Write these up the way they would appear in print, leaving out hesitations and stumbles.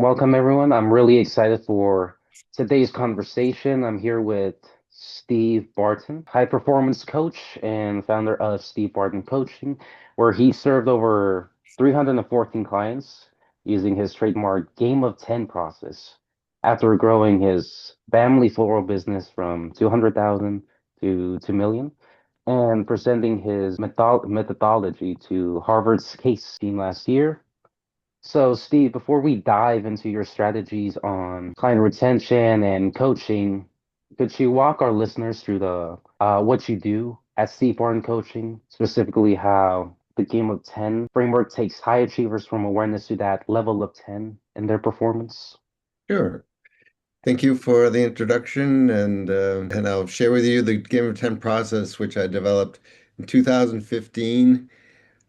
Welcome, everyone. I'm really excited for today's conversation. I'm here with Steve Barton, high performance coach and founder of Steve Barton Coaching, where he served over 314 clients using his trademark Game of 10 process after growing his family floral business from 200,000 to 2 million and presenting his methodology to Harvard's case team last year. So, Steve, before we dive into your strategies on client retention and coaching, could you walk our listeners through the what you do at Steve Barton Coaching, specifically how the Game of 10 framework takes high achievers from awareness to that level of 10 in their performance? Sure. Thank you for the introduction, and I'll share with you the Game of 10 process, which I developed in 2015.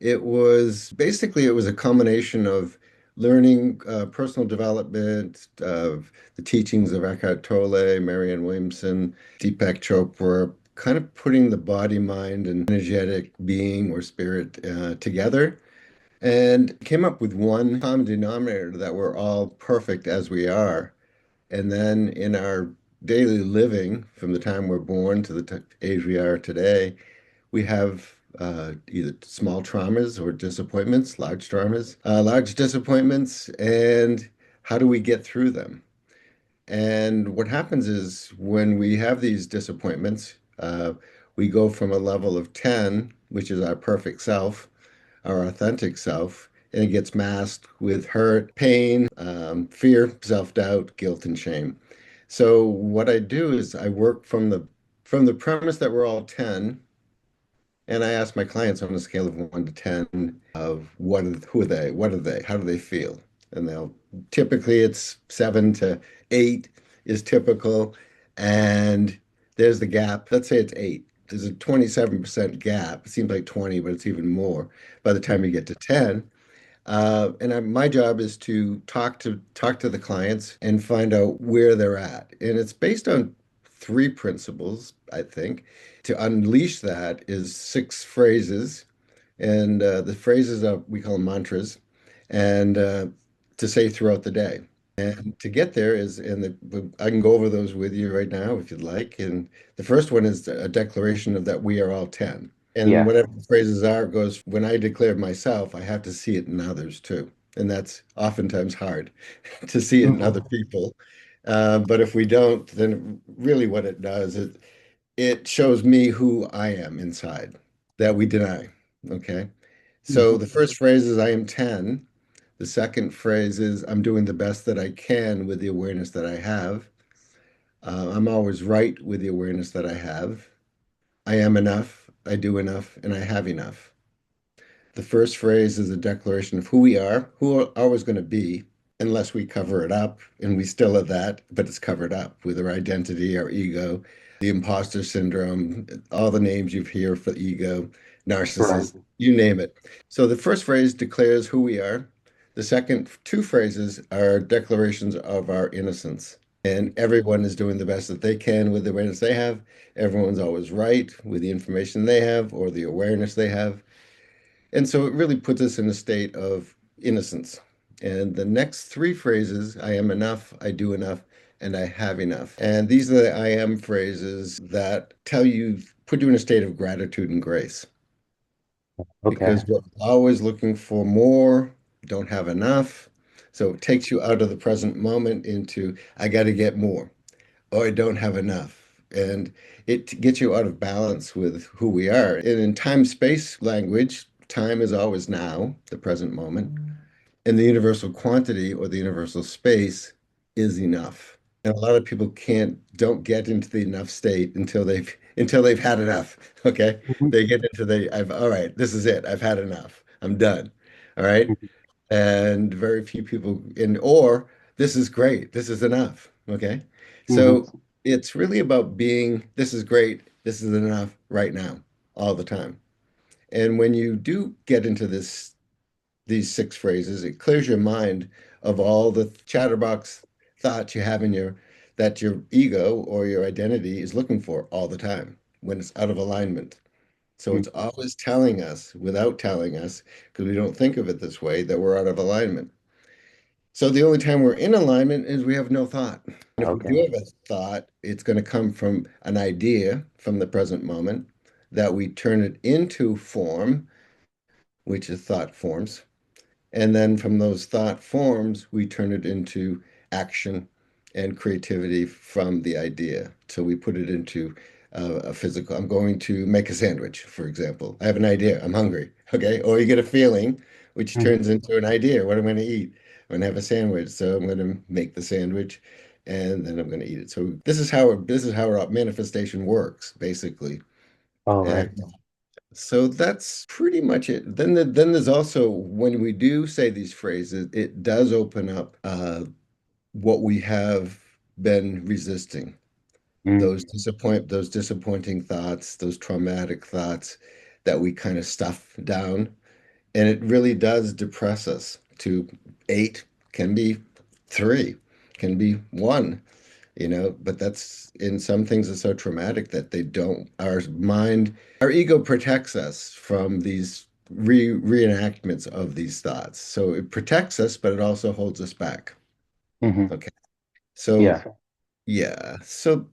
It was a combination of learning personal development of the teachings of Eckhart Tolle, Marianne Williamson, Deepak Chopra, kind of putting the body, mind, and energetic being or spirit together, and came up with one common denominator that we're all perfect as we are. And then in our daily living, from the time we're born to the age we are today, we have either small traumas or disappointments, large traumas, large disappointments, and how do we get through them? And what happens is when we have these disappointments, we go from a level of 10, which is our perfect self, our authentic self, and it gets masked with hurt, pain, fear, self-doubt, guilt, and shame. So what I do is I work from the premise that we're all 10, and I ask my clients on a scale of 1 to 10 of who are they, what are they, how do they feel? And they'll typically it's 7 to 8 is typical, and there's the gap. Let's say it's 8. There's a 27% gap. It seems like 20, but it's even more by the time you get to 10. My job is to talk to the clients and find out where they're at. And it's based on three principles, I think. To unleash that is six phrases, and the phrases are we call them mantras, and to say throughout the day. And to get there I can go over those with you right now if you'd like. And the first one is a declaration of that we are all 10. And Yeah. whatever the phrases are, it goes, when I declare myself, I have to see it in others too. And that's oftentimes hard to see it in other Mhm. people. But if we don't, then really what it does is it shows me who I am inside that we deny. Okay. So Mhm. the first phrase is I am 10. The second phrase is I'm doing the best that I can with the awareness that I have. I'm always right with the awareness that I have. I am enough, I do enough, and I have enough. The first phrase is a declaration of who we are, who we're always going to be, unless we cover it up, and we still are that, but it's covered up with our identity, our ego, the imposter syndrome, all the names you hear for ego, Right. narcissist, you name it. So the first phrase declares who we are. The second two phrases are declarations of our innocence. And everyone is doing the best that they can with the awareness they have. Everyone's always right with the information they have or the awareness they have. And so it really puts us in a state of innocence. And the next three phrases, I am enough, I do enough, and I have enough. And these are the I am phrases that put you in a state of gratitude and grace Okay. because we're always looking for more, don't have enough. So it takes you out of the present moment into, I got to get more, or I don't have enough. And it gets you out of balance with who we are. And in time-space language, time is always now, the present moment. And the universal quantity or the universal space is enough. And a lot of people don't get into the enough state until they've had enough. Okay. Mhm. They get into all right, this is it. I've had enough. I'm done. All right. And very few people or this is great. This is enough. Okay. Mhm. So it's really about being, this is great. This is enough right now, all the time. And when you do get into these six phrases, it clears your mind of all the chatterbox thoughts you have that your ego or your identity is looking for all the time when it's out of alignment. So it's Mhm. always telling us, without telling us, because we don't think of it this way, that we're out of alignment. So the only time we're in alignment is we have no thought. And if we do Okay. have a thought, it's going to come from an idea from the present moment that we turn it into form, which is thought forms. And then from those thought forms, we turn it into action and creativity from the idea. So we put it into a physical. I'm going to make a sandwich, for example. I have an idea. I'm hungry. Okay. Or you get a feeling, which Mhm. turns into an idea. What I'm going to eat. I'm going to have a sandwich. So I'm going to make the sandwich and then I'm going to eat it. So this is how our manifestation works, basically. All And right. so that's pretty much it. Then there's also when we do say these phrases, it does open up what we have been resisting. Mm. Those disappointing thoughts, those traumatic thoughts that we kind of stuff down, and it really does depress us to eight, can be three, can be one, but that's in some things are so traumatic that they don't, our mind, our ego protects us from these reenactments of these thoughts. So it protects us, but it also holds us back. Hmm. Okay. So Yeah. yeah. So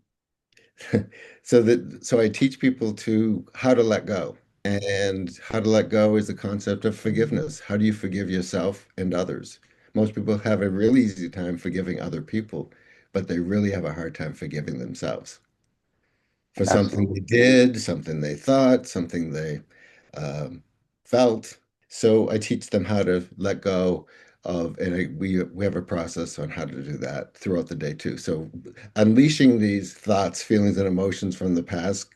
so I teach people to how to let go. And how to let go is the concept of forgiveness. How do you forgive yourself and others? Most people have a real easy time forgiving other people, but they really have a hard time forgiving themselves for something they Absolutely. did, something they thought, something they um, felt. So I teach them how to let go of, and we have a process on how to do that throughout the day too. So unleashing these thoughts, feelings, and emotions from the past,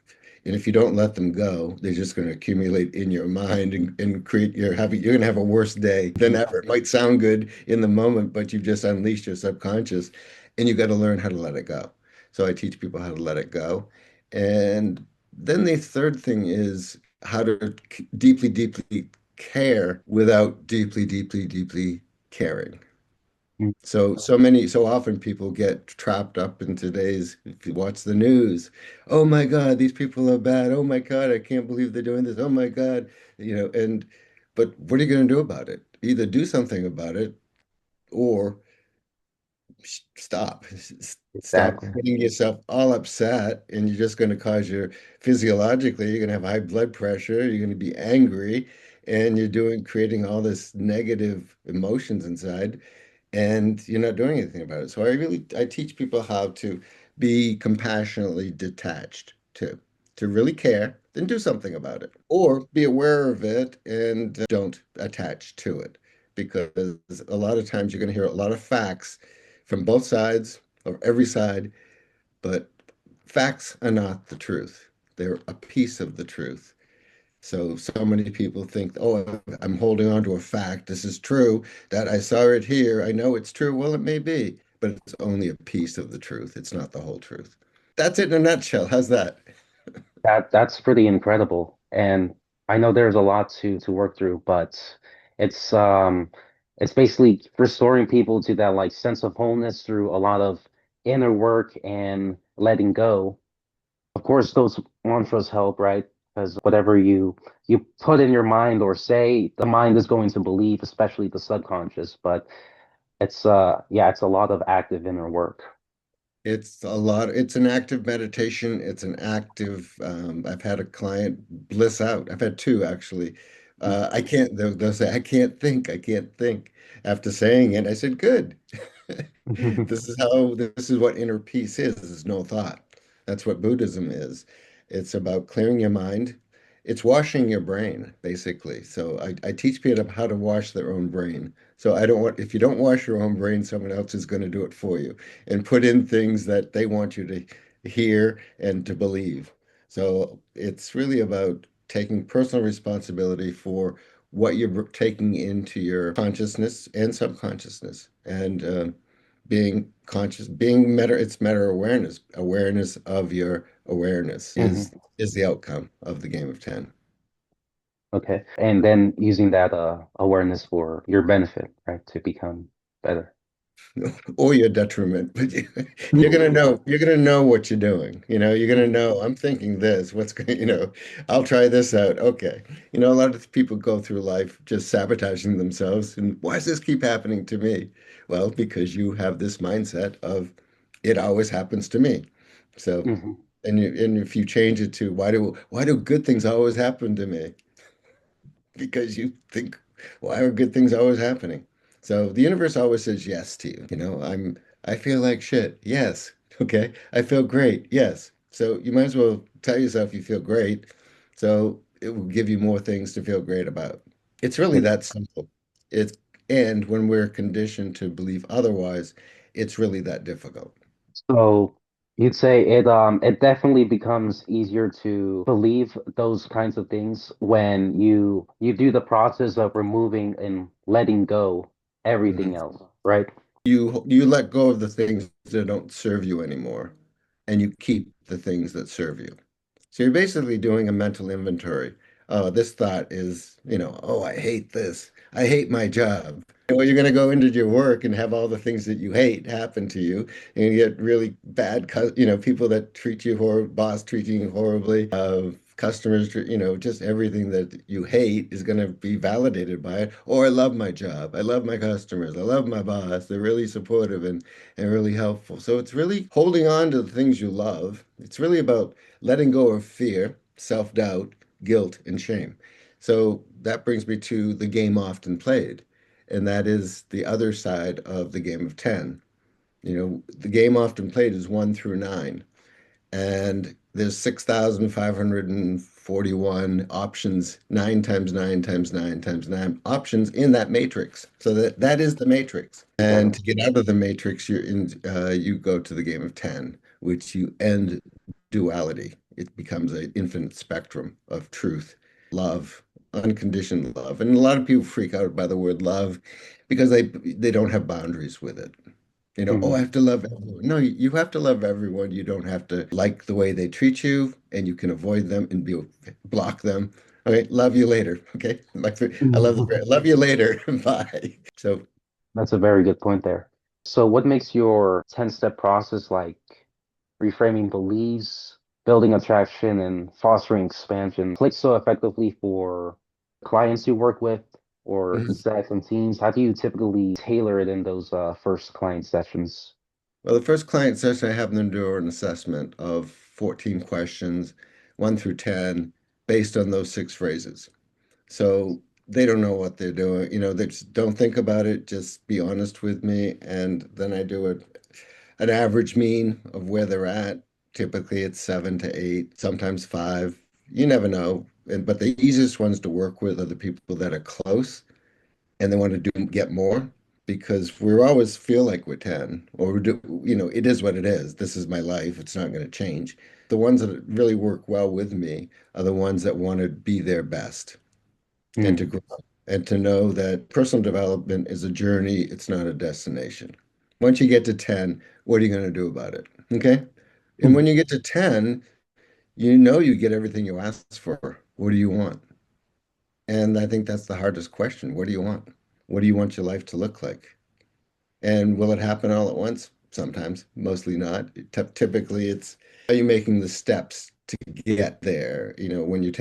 and if you don't let them go, they're just going to accumulate in your mind and create you're going to have a worse day than ever. It might sound good in the moment, but you've just unleashed your subconscious, and you got to learn how to let it go. So I teach people how to let it go. And then the third thing is how to deeply, deeply care without deeply, deeply, deeply caring. Mm. So often people get trapped up in today's, if you watch the news, oh my God, these people are bad. Oh my God, I can't believe they're doing this. Oh my God, but what are you going to do about it? Either do something about it or stop. Stop Exactly. getting yourself all upset, and you're just going to cause your physiologically, you're going to have high blood pressure, you're going to be angry, and you're creating all this negative emotions inside, and you're not doing anything about it. So I teach people how to be compassionately detached to really care, then do something about it, or be aware of it and don't attach to it. Because a lot of times you're going to hear a lot of facts from both sides or every side, but facts are not the truth. They're a piece of the truth. So many people think, oh, I'm holding on to a fact. This is true, that I saw it here. I know it's true. Well, it may be, but it's only a piece of the truth. It's not the whole truth. That's it in a nutshell. How's that? That's pretty incredible. And I know there's a lot to work through, but it's it's basically restoring people to that like sense of wholeness through a lot of inner work and letting go. Of course, those mantras help, right? Because whatever you put in your mind or say, the mind is going to believe, especially the subconscious. But it's yeah, it's a lot of active inner work. It's an active meditation. It's an active, I've had a client bliss out. I've had two actually. I can't, they'll say, I can't think. After saying it, I said, good. This is what inner peace is. This is no thought. That's what Buddhism is. It's about clearing your mind. It's washing your brain, basically. So I teach people how to wash their own brain. So I don't want, if you don't wash your own brain, someone else is going to do it for you and put in things that they want you to hear and to believe. So it's really about taking personal responsibility for what you're taking into your consciousness and subconsciousness, and being conscious, it's meta awareness. Awareness of your awareness Hmm. is the outcome of the game of 10. Okay. And then using that awareness for your benefit, right? To become better. or your detriment. But you're gonna know what you're doing. You're gonna know, I'm thinking this, what's going, I'll try this out. Okay. A lot of people go through life just sabotaging themselves. And why does this keep happening to me? Well, because you have this mindset of it always happens to me. So, Mhm. and if you change it to why do good things always happen to me? Because you think, why are good things always happening? So the universe always says yes to you. I feel like shit. Yes. Okay. I feel great. Yes. So you might as well tell yourself you feel great. So it will give you more things to feel great about. It's really Mm. that simple. It's, and when we're conditioned to believe otherwise, it's really that difficult. So you'd say it definitely becomes easier to believe those kinds of things when you do the process of removing and letting go everything Mhm. else, right? You let go of the things that don't serve you anymore, and you keep the things that serve you. So you're basically doing a mental inventory. Oh, this thought is, oh, I hate this. I hate my job. Well, you're going to go into your work and have all the things that you hate happen to you, and you get really bad, people that treat you horrible, boss treating you horribly, customers, just everything that you hate is going to be validated by it. Oh, I love my job. I love my customers. I love my boss. They're really supportive and really helpful. So it's really holding on to the things you love. It's really about letting go of fear, self-doubt, guilt, and shame. So that brings me to the game often played, and that is the other side of the game of 10. The game often played is 1 through 9, and there's 6,541 options, 9 times 9 times 9 times 9 options in that matrix. So that is the matrix. And Got to get out of the matrix, you go to the game of 10, which you end duality. It becomes an infinite spectrum of truth, love, unconditioned love. And a lot of people freak out by the word love because they don't have boundaries with it. Oh, I it. have to love everyone. No, you have to love everyone. You don't have to like the way they treat you, and you can avoid them and block them. Okay, love you later. Okay, I love Mhm. love you later. Bye. So That's a very good point there. So what makes your 10-step process like reframing beliefs, building attraction, and fostering expansion click so effectively for clients you work with or mhm. execs and teams? How do you typically tailor it in those first client sessions? Well, the first client session, I have them do an assessment of 14 questions, 1 through 10, based on those 6 phrases. So they don't know what they're doing. They just don't think about it. Just be honest with me. And then I do an average mean of where they're at. Typically, it's 7 to 8, sometimes 5. You never know. But the easiest ones to work with are the people that are close and they want to get more, because we always feel like we're 10, or it is what it is. This is my life. It's not going to change. The ones that really work well with me are the ones that want to be their best and to Mm. grow and to know that personal development is a journey, it's not a destination. Once you get to 10, what are you going to do about it? Okay. And when Mm. you get to 10, you get everything you asked for. What do you want? And I think that's the hardest question. What do you want? What do you want your life to look like? And will it happen all at once? Sometimes, mostly not. Typically, it's, are you making the steps to get there? When you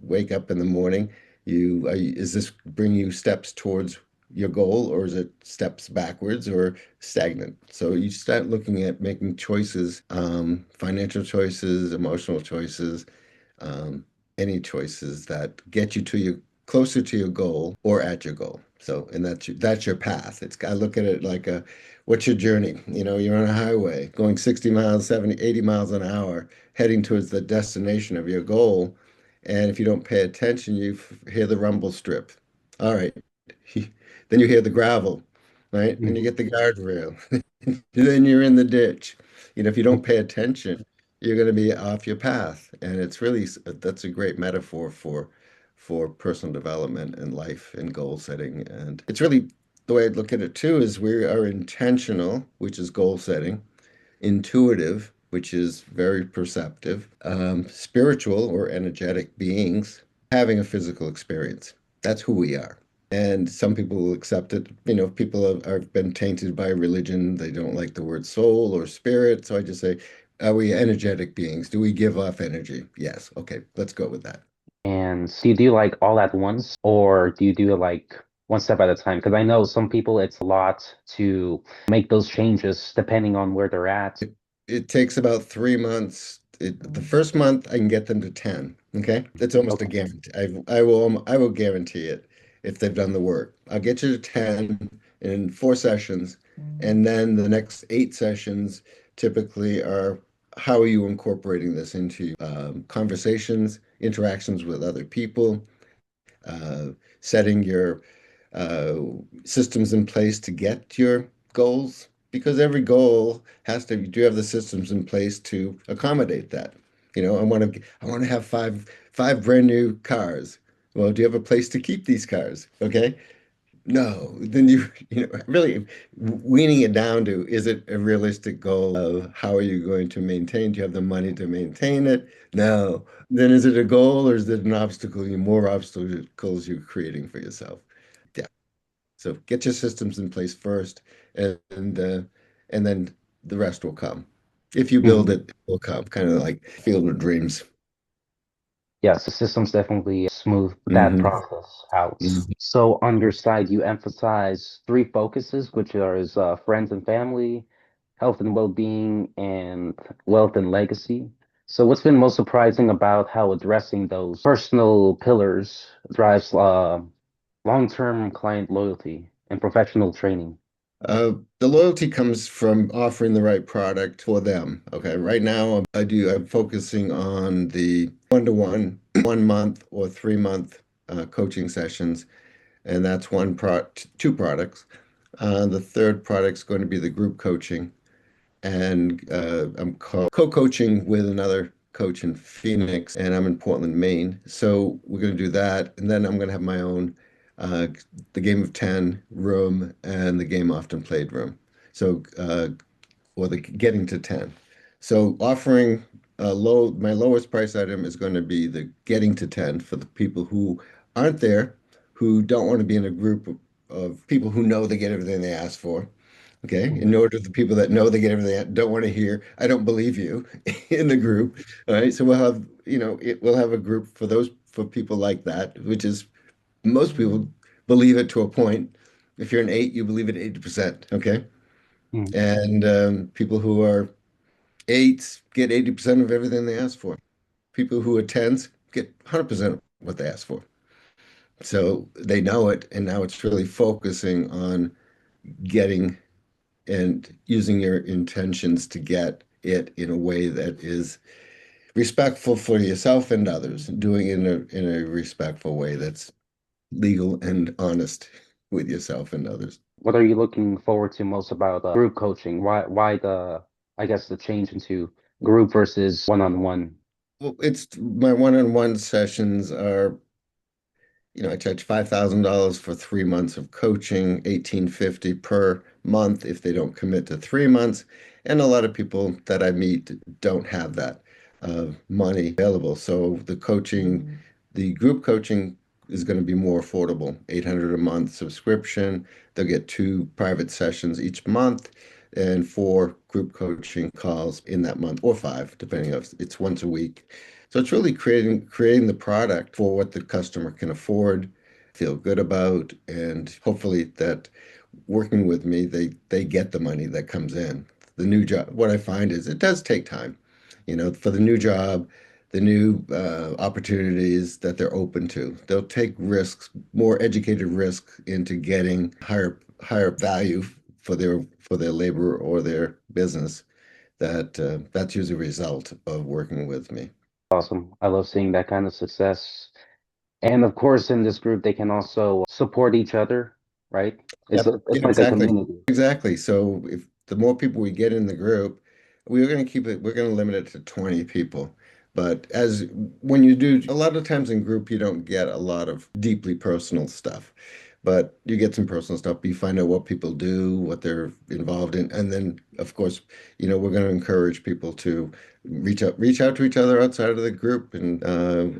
wake up in the morning, is this bringing you steps towards your goal, or is it steps backwards or stagnant? So you start looking at making choices, financial choices, emotional choices, um, any choices that get you to your closer to your goal or at your goal. So, and that's your path. I look at it like what's your journey? You're on a highway going 60 miles, 70, 80 miles an hour, heading towards the destination of your goal. And if you don't pay attention, hear the rumble strip. All right. Then you hear the gravel, right? And you Mm. get the guardrail. Then you're in the ditch. If you don't pay attention, you're going to be off your path. And that's a great metaphor for personal development and life and goal setting. And it's really the way I look at it too is we are intentional, which is goal setting, intuitive, which is very perceptive, spiritual or energetic beings having a physical experience. That's who we are. And some people will accept it. People have been tainted by religion. They don't like the word soul or spirit. So I just say, are we energetic beings? Do we give off energy? Yes. Okay, let's go with that. And do you do like all at once, or do you do it like one step at a time? Because I know some people it's a lot to make those changes depending on where they're at. It takes about 3 months. The first month I can get them to 10. Okay. That's almost a Okay. guarantee. I will guarantee it if they've done the work. I'll get you to 10 in 4 sessions. And then the next 8 sessions typically are how are you incorporating this into conversations, interactions with other people, uh, setting your uh, systems in place to get your goals because every goal has to do you have the systems in place to accommodate that. I want to have five brand new cars. Well, do you have a place to keep these cars? Okay. No, then really weaning it down to is it a realistic goal of how are you going to maintain? Do you have the money to maintain it? No. Then is it a goal or is it an obstacle? More obstacles you're creating for yourself. Yeah. So get your systems in place first, and then the rest will come. If you build Mhm. it, it will come. Kind of like Field of Dreams. Yes, the systems definitely smooth that Hmm. process out. Hmm. So on your side, you emphasize three focuses, which are friends and family, health and well-being, and wealth and legacy. So what's been most surprising about how addressing those personal pillars drives long-term client loyalty and professional training? The loyalty comes from offering the right product for them. Okay, right now I'm focusing on the one-to-one, 1 month or 3 month coaching sessions, and that's two products. The third product's going to be the group coaching, and I'm co-coaching with another coach in Phoenix, and I'm in Portland, Maine. So we're going to do that, and then I'm going to have my own uh, the game of 10 room and the game often played room. So or the getting to 10. So offering my lowest price item is going to be the getting to 10 for the people who aren't there, who don't want to be in a group of people who know they get everything they ask for. Okay. In Mhm. order to the people that know they get everything, don't want to hear, I don't believe you in the group. All right. So we'll have a group for people like that, which is most people believe it to a point. If you're an 8, you believe it 80%. Okay. Mhm. And people who are 8s get 80% of everything they ask for. People who are 10s get 100% of what they ask for. So they know it. And now it's really focusing on getting and using your intentions to get it in a way that is respectful for yourself and others, doing it in a respectful way that's legal and honest with yourself and others. What are you looking forward to most about group coaching? Why I guess the change into group versus one-on-one? Well, it's my one-on-one sessions are I charge $5,000 for 3 months of coaching, 1850 per month if they don't commit to 3 months. And a lot of people that I meet don't have that money available. So the group coaching is going to be more affordable, 800 a month subscription. They'll get 2 private sessions each month and 4 group coaching calls in that month, or 5, depending if it's once a week. So it's really creating the product for what the customer can afford, feel good about, and hopefully that working with me, they get the money that comes in. The new job, what I find is it does take time, for the new job, the new opportunities that they're open to. They'll take risks, more educated risks into getting higher value for their labor or their business. That's usually a result of working with me. Awesome. I love seeing that kind of success. And of course, in this group, they can also support each other, right? Yep. Yeah, It's like a exactly. community. Exactly. So if the more people we get in the group, we're going to limit it to 20 people. But when you do, a lot of times in group, you don't get a lot of deeply personal stuff. but you get some personal stuff. You find out what people do, what they're involved in, and then of course, we're going to encourage people to reach out to each other outside of the group. And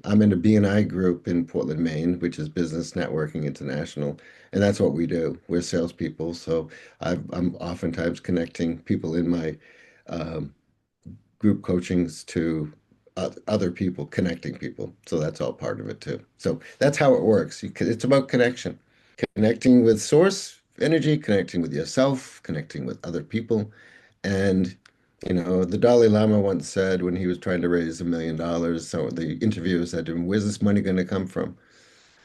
I'm in a BNI group in Portland, Maine, which is Business Networking International, and that's what we do. We're salespeople, so I'm oftentimes connecting people in my um, group coachings to other people, connecting people. So that's all part of it too. So that's how it works. It's about connection, connecting with source energy, connecting with yourself, connecting with other people. And, the Dalai Lama once said when he was trying to raise $1 million, so the interviewer said to him, "Where's this money going to come from?"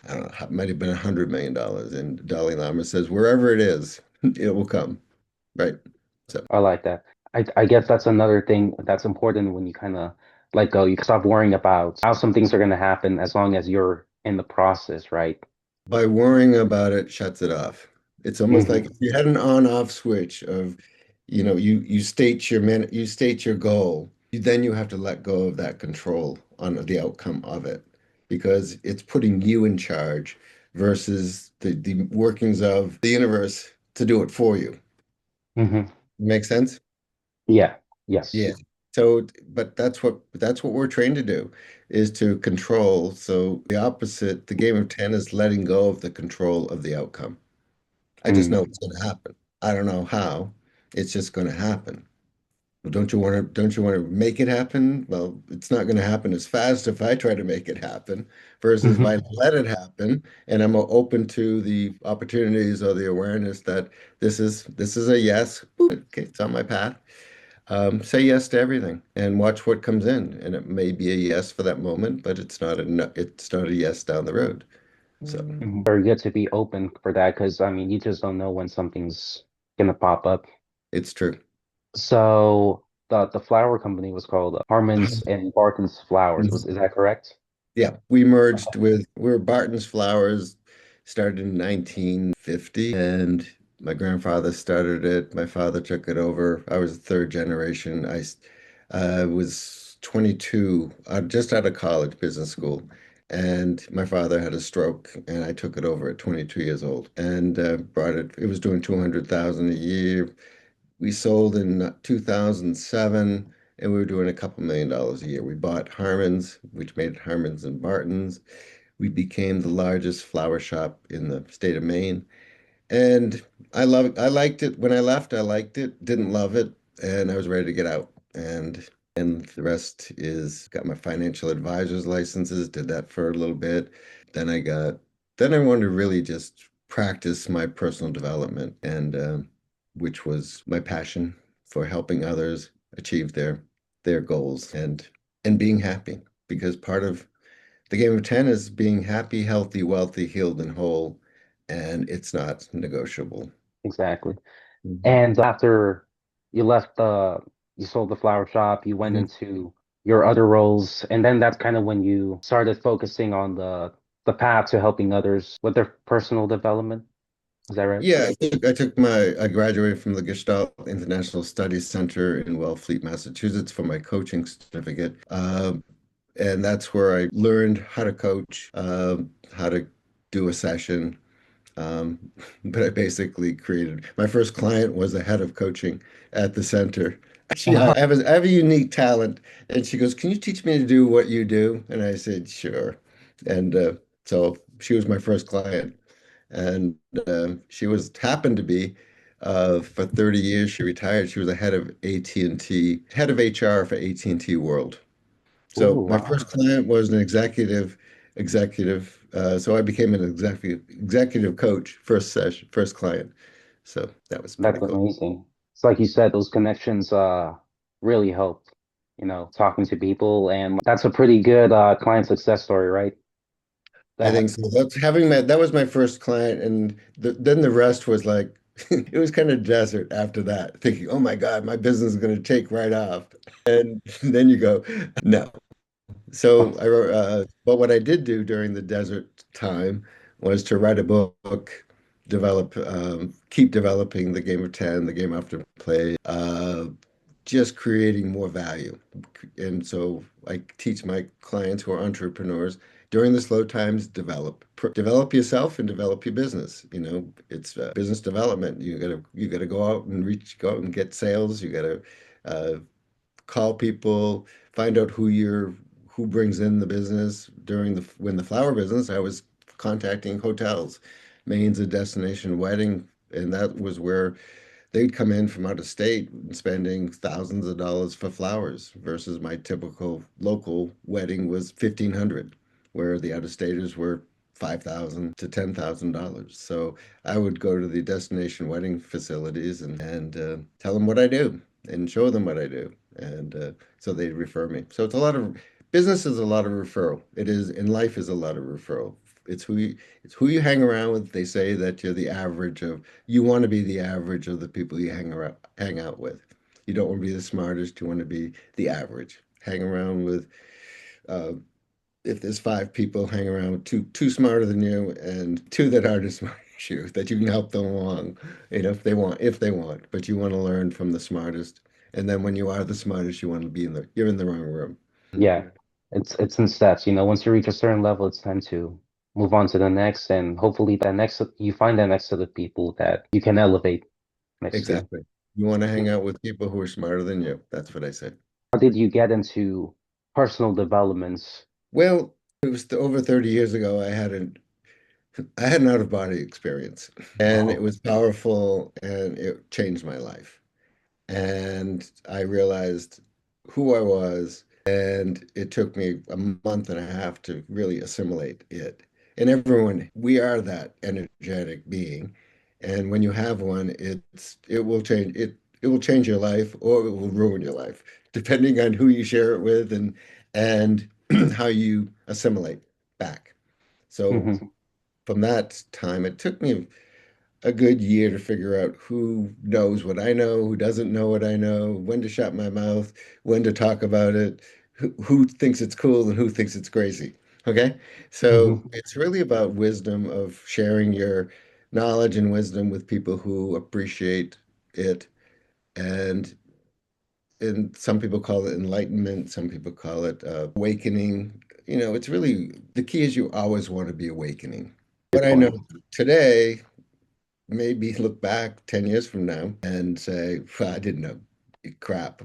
I don't know, it might have been $100 million. And Dalai Lama says, "Wherever it is, it will come." Right. So I like that. I guess that's another thing that's important when you kind of let go. You can stop worrying about how some things are going to happen as long as you're in the process, right? by worrying about it shuts it off. It's almost like Hmm. if you had an on-off switch of, you state your goal, then you have to let go of that control on the outcome of it because it's putting you in charge versus the workings of the universe to do it for you. Hmm. Make sense? Yeah. Yes. Yeah. So, but that's what we're trained to do is to control. So the opposite, the game of 10 is letting go of the control of the outcome. I just Mm. know it's going to happen. I don't know how. It's just going to happen. Well, don't you want to make it happen? Well, it's not going to happen as fast if I try to make it happen versus if I Hmm. let it happen and I'm open to the opportunities or the awareness that this is a yes. Boop, okay, it's on my path. Say yes to everything and watch what comes in. And it may be a yes for that moment, but it's not a no, it's not a yes down the road. So Very good to be open for that because I mean, you just don't know when something's gonna pop up. it's true. So the flower company was called Harmon's and Barton's Flowers. Is that correct? Yeah, we merged with we're Barton's Flowers, started in 1950, and my grandfather started it. My father took it over. I was the third generation. I was 22, just out of college, business school, and my father had a stroke, and I took it over at 22 years old and brought it. It was doing 200,000 a year. We sold in 2007, and we were doing a couple $1 million a year. We bought Harmon's, which made Harmon's and Barton's. We became the largest flower shop in the state of Maine. And I liked it. When I left, I liked it, didn't love it, and I was ready to get out. And the rest is got my financial advisor's licenses, did that for a little bit. Then I got then I wanted to really just practice my personal development and which was my passion for helping others achieve their goals and being happy because part of the game of 10 is being happy, healthy, wealthy, healed, and whole, and it's not negotiable. Exactly. Mhm. And after you left you sold the flower shop, you went Mhm. into your other roles, and then that's kind of when you started focusing on the path to helping others with their personal development. Is that right? Yeah, I graduated from the Gestalt International Studies Center in Wellfleet, Massachusetts for my coaching certificate. And that's where I learned how to coach, how to do a session. Um, but I basically created my first client was a head of coaching at the center. I have a unique talent, and she goes, "Can you teach me to do what you do?" And I said, "Sure." And so she was my first client, and she was happened to be for 30 years. She retired. She was the head of AT&T, head of HR for AT&T World. Oh, So my wow. first client was an executive. So I became an executive coach first client. So that was pretty That's cool. amazing. It's like you said, those connections really helped, talking to people, and that's a pretty good client success story, right? I That think so. That's having met that was my first client, and then the rest was like it was kind of desert after that. Thinking, oh my God, my business is going to take right off, and then you go, no. So I wrote, but what I did do during the desert time was to write a book, keep developing the game of 10, the game after play, just creating more value. And so I teach my clients who are entrepreneurs During the slow times, develop yourself and develop your business. It's business development. You gotta go out and go out and get sales. You gotta uh, call people, find out who brings in the business. When the flower business, I was contacting hotels, Maine's a destination wedding, and that was where they'd come in from out of state and spending thousands of dollars for flowers versus my typical local wedding was 1,500, where the out-of-staters were 5,000 to $10,000. So I would go to the destination wedding facilities and tell them what I do and show them what I do. And so they'd refer me. So it's a lot of business is a lot of referral. It is, and life is a lot of referral. It's who you hang around with. They say that you want to be the average of the people you hang out with. You don't want to be the smartest, you want to be the average. Hang around with uh, if there's five people, hang around with two smarter than you and two that aren't as smart as you, that you can help them along, if they want. But you want to learn from the smartest. And then when you are the smartest, you're in the wrong room. Yeah, it's in steps. Once you reach a certain level, it's time to move on to the next, and hopefully that next you find that next set of people that you can elevate next to. Exactly. You want to hang out with people who are smarter than you. That's what I say. How did you get into personal developments? Well, it was over 30 years ago. I had an out-of-body experience, and it Oh. was powerful, and it changed my life. And I realized who I was, and it took me a month and a half to really assimilate it. And we are that energetic being, and when you have one, it will change your life or it will ruin your life, depending on who you share it with and how you assimilate back. So Hmm. from that time, it took me a good year to figure out who knows what I know, who doesn't know what I know, when to shut my mouth, when to talk about it, who thinks it's cool and who thinks it's crazy. Okay. So Hmm. it's really about wisdom of sharing your knowledge and wisdom with people who appreciate it. And and some people call it enlightenment, some people call it awakening. It's really the key is you always want to be awakening. What Good I know point. today maybe look back 10 years from now and say, "Well, I didn't know crap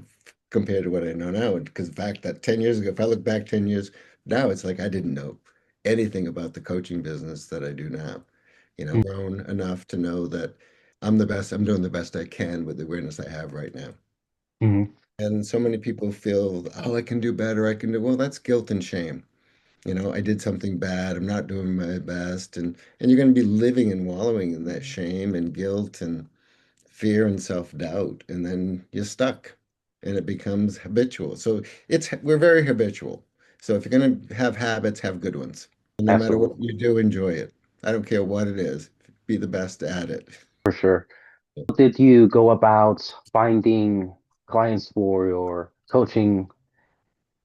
compared to what I know now." Because the fact that 10 years ago, if I look back 10 years now, it's like I didn't know anything about the coaching business that I do now. Grown enough to know that I'm doing the best I can with the awareness I have right now. Hmm. And so many people feel, oh, I can do better. Well, that's guilt and shame. I did something bad. I'm not doing my best. And you're going to be living and wallowing in that shame and guilt and fear and self-doubt. And then you're stuck and it becomes habitual. So we're very habitual. So if you're going to have habits, have good ones. And no matter what Absolutely, you do, enjoy it. I don't care what it is. Be the best at it. for sure. How did you go about finding clients for your coaching?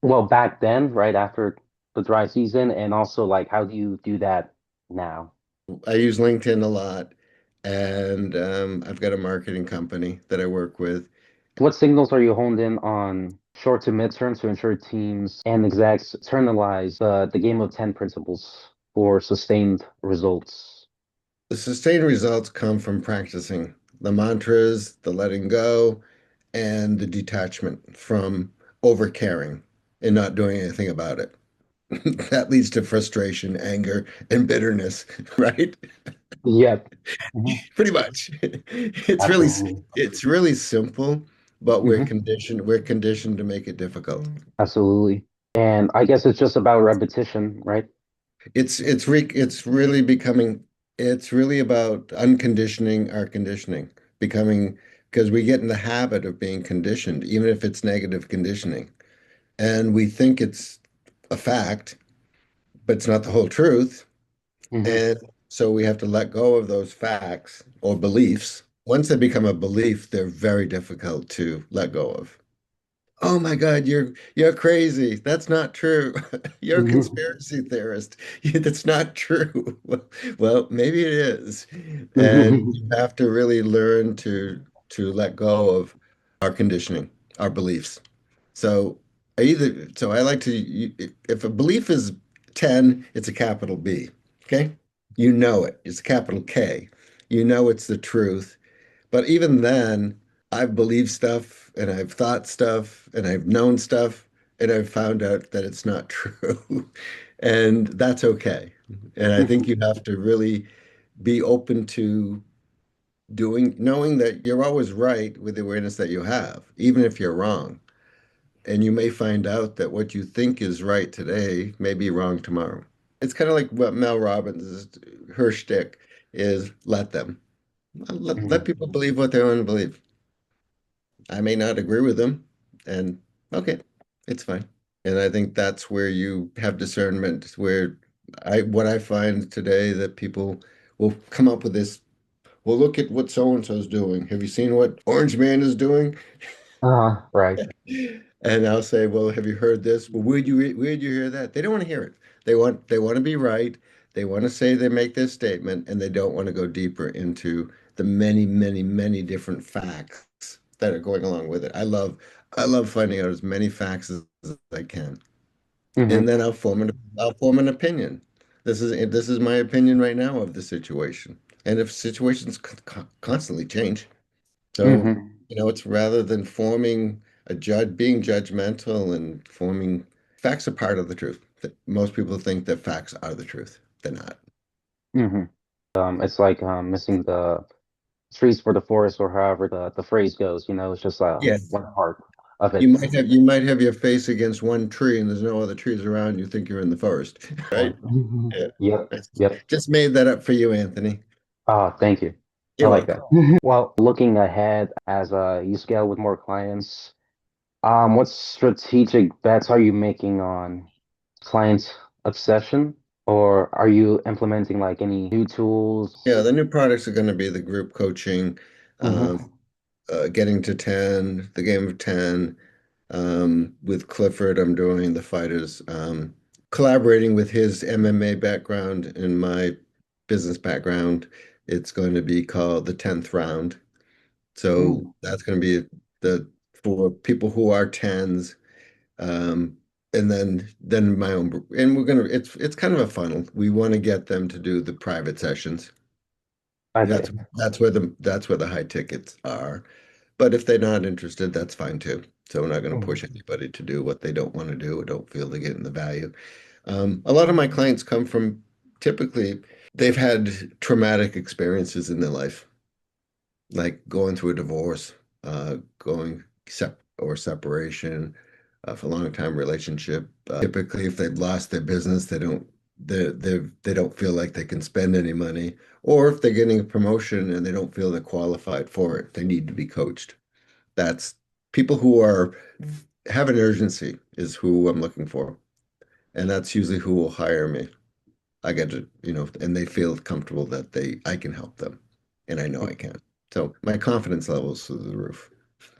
Well, back then, right after the dry season, and also like how do you do that now? I use LinkedIn a lot, and I've got a marketing company that I work with. What signals are you honed in on short to midterm to ensure teams and execs internalize the game of 10 principles for sustained results? The sustained results come from practicing the mantras, the letting go, and the detachment from over caring and not doing anything about it. That leads to frustration, anger, and bitterness, right? Yep. Mhm. Pretty much. Absolutely. It's really simple, but we're Hmm. conditioned we're conditioned to make it difficult. Absolutely. And I guess it's just about repetition, right? It's really about unconditioning our conditioning, becoming because we get in the habit of being conditioned, even if it's negative conditioning. And we think it's a fact, but it's not the whole truth. Hmm. And so we have to let go of those facts or beliefs. Once they become a belief, they're very difficult to let go of. Oh my God, you're crazy. That's not true. You're a Hmm. conspiracy theorist. That's not true. Well, maybe it is. And Hmm. you have to really learn to let go of our conditioning, our beliefs. So I like to if a belief is 10, it's a capital B. Okay? You know it. It's a capital K. You know it's the truth. But even then, I've believed stuff and I've thought stuff and I've known stuff and I've found out that it's not true. And that's okay. And I think you have to really be open to knowing that you're always right with the awareness that you have, even if you're wrong. And you may find out that what you think is right today may be wrong tomorrow. It's kind of like what Mel Robbins, her shtick is let them. Let Mhm. people believe what they want to believe. I may not agree with them, and okay, it's fine. And I think that's where you have discernment, where what I find today that people will come up with this, well, look at what so and so's doing. Have you seen what Orange Man is doing? Right. And I'll say, well, have you heard this? Well, where'd you hear that? They don't want to hear it. They want to be right. They want to say they make this statement, and they don't want to go deeper into the many, many, many different facts that are going along with it. I love finding out as many facts as I can, and Hmm. then I'll form an opinion. This is my opinion right now of the situation, and if situations constantly change. So, Hmm. it's rather than being judgmental and forming facts are part of the truth. Most people think that facts are the truth. They're not. Hmm. It's like missing the trees for the forest, or however the phrase goes. It's just Yes. one part of You it. might have you might have your face against one tree and there's no other trees around. You think you're in the forest, right? Point. Mhm. Yeah. Yep. I Yep. just made that up for you, Anthony. Thank you. I You're like welcome. that. Well, looking ahead as you scale with more clients, what strategic bets are you making on client obsession, or are you implementing like any new Yeah, tools? the new products are going to be the group coaching, um, Hmm. getting to 10, the game of 10. With Clifford, I'm doing the fighters, collaborating with his MMA background and my business background. It's going to be called the 10th round. So Mm, that's going to be the for people who are tens. Um, and then my own, and it's kind of a funnel. We want to get them to do the private sessions. I get That's it. that's where the high tickets are. But if they're not interested, that's fine too. So we're not going to push Mhm. anybody to do what they don't want to do or don't feel they're getting the value. A lot of my clients come from typically they've had traumatic experiences in their life, like going through a divorce, going or separation, for a long time relationship. Typically, if they've lost their business, they don't feel like they can spend any money, or if they're getting a promotion and they don't feel they're qualified for it, they need to be coached. That's people who have an urgency is who I'm looking for. And that's usually who will hire me. I get to, and they feel comfortable that I can help them. And I know I can. So my confidence levels through the roof.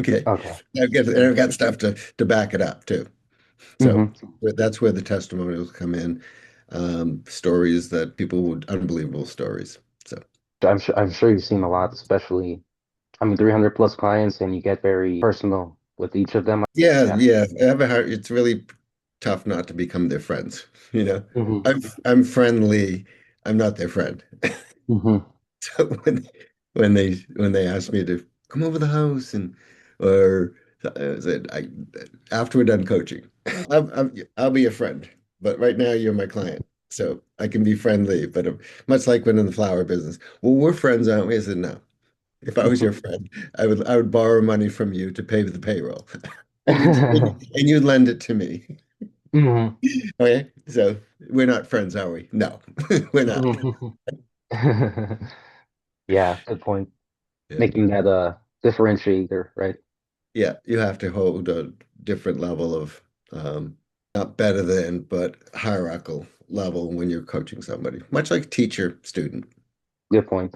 Okay. Okay. I've got stuff to back it up too. So Hmm. that's where the testimonials come in. Stories that unbelievable stories. So I'm sure you've seen a lot, especially, 300 plus clients, and you get very personal with each of them. yeah, Yeah. yeah. It's really tough not to become their friends. Hmm. I'm friendly. I'm not their friend. Hmm. So when they ask me to come over the house or I said after we're done coaching, I'll be a friend. But right now you're my client, so I can be friendly. But much like when in the flower business, well, we're friends, aren't we? I said no. If I was your friend, I would borrow money from you to pay the payroll, and you'd lend it to me. Hmm. Okay, so we're not friends, are we? No, we're not. Hmm. Yeah, good point. Yeah. Making that a differentiator, right? Yeah, you have to hold a different level of not better than, but hierarchical level when you're coaching somebody, much like teacher student. Good point.